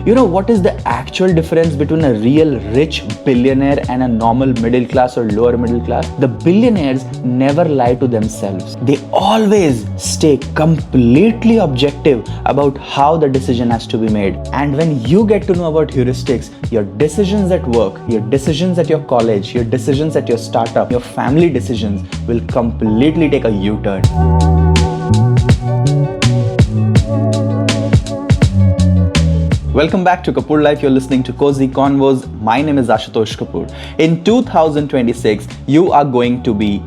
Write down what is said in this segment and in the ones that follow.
You know what is the actual difference between a real rich billionaire and a normal middle class or lower middle class? The billionaires never lie to themselves. They always stay completely objective about how the decision has to be made. And when you get to know about heuristics, your decisions at work, your decisions at your college, your decisions at your startup, your family decisions will completely take a U-turn. Welcome back to Kapoor Life. You're listening to Cozy Convos. My name is Ashutosh Kapoor. In 2026, you are going to be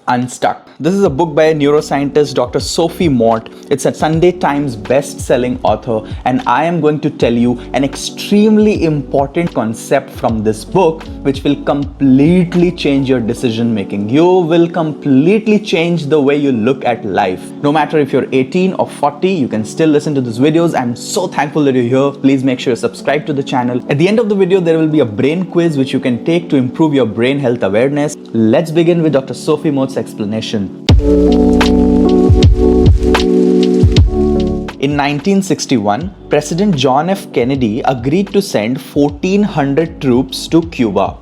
unstuck. This is a book by a neuroscientist, Dr. Sophie Mort. It's a Sunday Times best-selling author, and I am going to tell you an extremely important concept from this book, which will completely change your decision making. You will completely change the way you look at life. No matter if you're 18 or 40, you can still listen to these videos. I'm so thankful that you're here. Please make sure you subscribe to the channel. At the end of the video, there will be a brain quiz which you can take to improve your brain health awareness. Let's begin with Dr. Sophie Mort's explanation. In 1961, President John F. Kennedy agreed to send 1,400 troops to Cuba.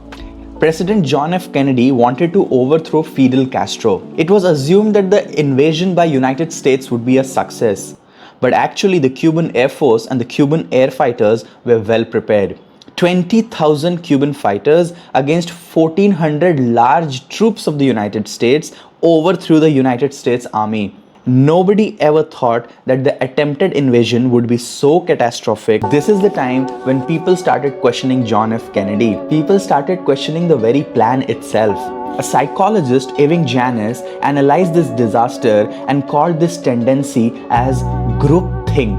President John F. Kennedy wanted to overthrow Fidel Castro. It was assumed that the invasion by United States would be a success. But actually, the Cuban Air Force and the Cuban air fighters were well prepared. 20,000 Cuban fighters against 1,400 large troops of the United States overthrew the United States Army. Nobody ever thought that the attempted invasion would be so catastrophic. This is the time when people started questioning John F. Kennedy. People started questioning the very plan itself. A psychologist, Irving Janis, analyzed this disaster and called this tendency as groupthink.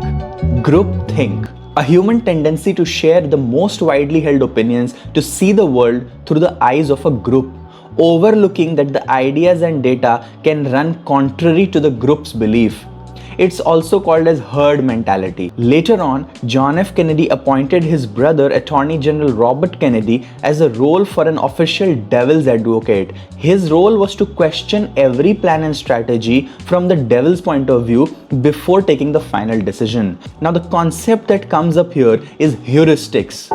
Groupthink. A human tendency to share the most widely held opinions, to see the world through the eyes of a group, overlooking that the ideas and data can run contrary to the group's belief. It's also called as herd mentality. Later on, John F. Kennedy appointed his brother, Attorney General Robert Kennedy, as a role for an official devil's advocate. His role was to question every plan and strategy from the devil's point of view before taking the final decision. Now, the concept that comes up here is heuristics.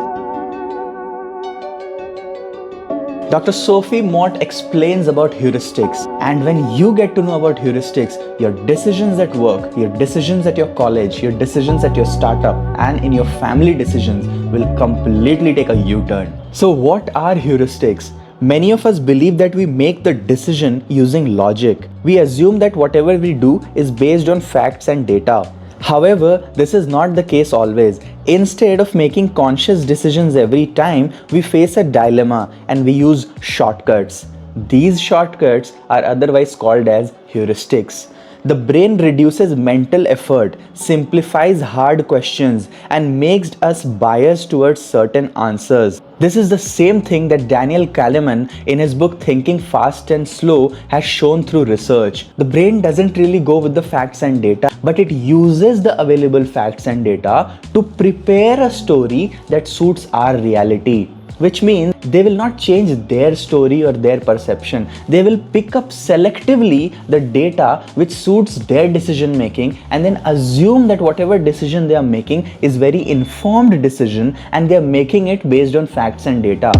Dr. Sophie Mort explains about heuristics, and when you get to know about heuristics, your decisions at work, your decisions at your college, your decisions at your startup, and in your family decisions will completely take a U-turn. So what are heuristics? Many of us believe that we make the decision using logic. We assume that whatever we do is based on facts and data. However, this is not the case always. Instead of making conscious decisions every time, we face a dilemma and we use shortcuts. These shortcuts are otherwise called as heuristics. The brain reduces mental effort, simplifies hard questions, and makes us biased towards certain answers. This is the same thing that Daniel Kahneman in his book Thinking Fast and Slow has shown through research. The brain doesn't really go with the facts and data, but it uses the available facts and data to prepare a story that suits our reality. Which means they will not change their story or their perception. They will pick up selectively the data which suits their decision making and then assume that whatever decision they are making is very informed decision and they are making it based on facts and data.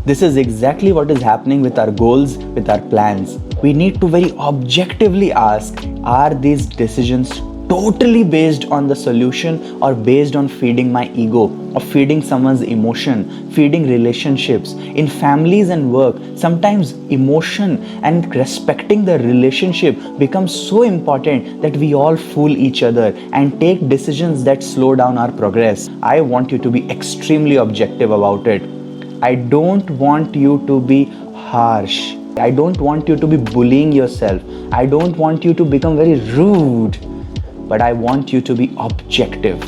This is exactly what is happening with our goals, with our plans. We need to very objectively ask, are these decisions totally based on the solution or based on feeding my ego or feeding someone's emotion, feeding relationships? In families and work, sometimes emotion and respecting the relationship becomes so important that we all fool each other and take decisions that slow down our progress. I want you to be extremely objective about it. I don't want you to be harsh. I don't want you to be bullying yourself. I don't want you to become very rude. But I want you to be objective,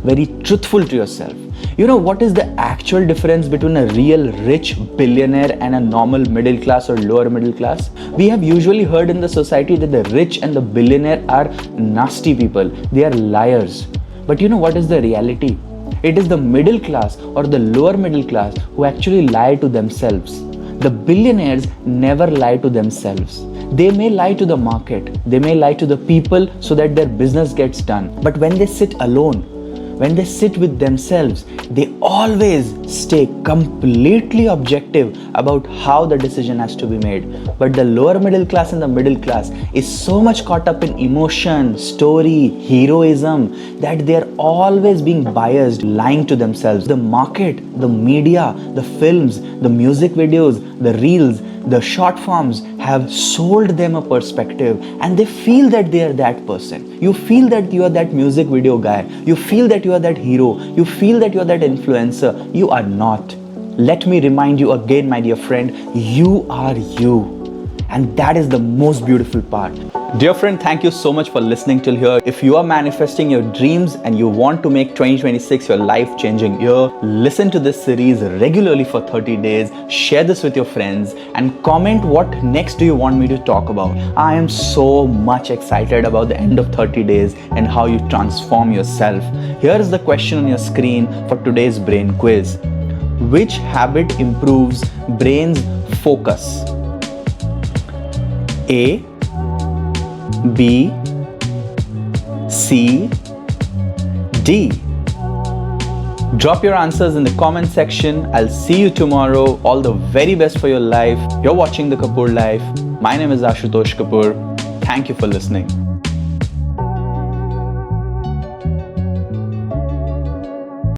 very truthful to yourself. You know what is the actual difference between a real rich billionaire and a normal middle class or lower middle class? We have usually heard in the society that the rich and the billionaire are nasty people. They are liars. But you know what is the reality? It is the middle class or the lower middle class who actually lie to themselves. The billionaires never lie to themselves. They may lie to the market, they may lie to the people so that their business gets done. But when they sit alone, when they sit with themselves, they always stay completely objective about how the decision has to be made. But the lower middle class and the middle class is so much caught up in emotion, story, heroism that they are always being biased, lying to themselves. The market, the media, the films, the music videos, the reels, the short forms have sold them a perspective, and they feel that they are that person. You feel that you are that music video guy. You feel that you are that hero. You feel that you are that influencer. You are not. Let me remind you again, my dear friend, you are you. And that is the most beautiful part. Dear friend, thank you so much for listening till here. If you are manifesting your dreams and you want to make 2026 your life-changing year, listen to this series regularly for 30 days, share this with your friends, and comment what next do you want me to talk about. I am so much excited about the end of 30 days and how you transform yourself. Here is the question on your screen for today's brain quiz. Which habit improves brain's focus? A, B, C, D. Drop your answers in the comment section. I'll see you tomorrow. All the very best for your life. You're watching the Kapoor Life. My name is Ashutosh Kapoor. Thank you for listening.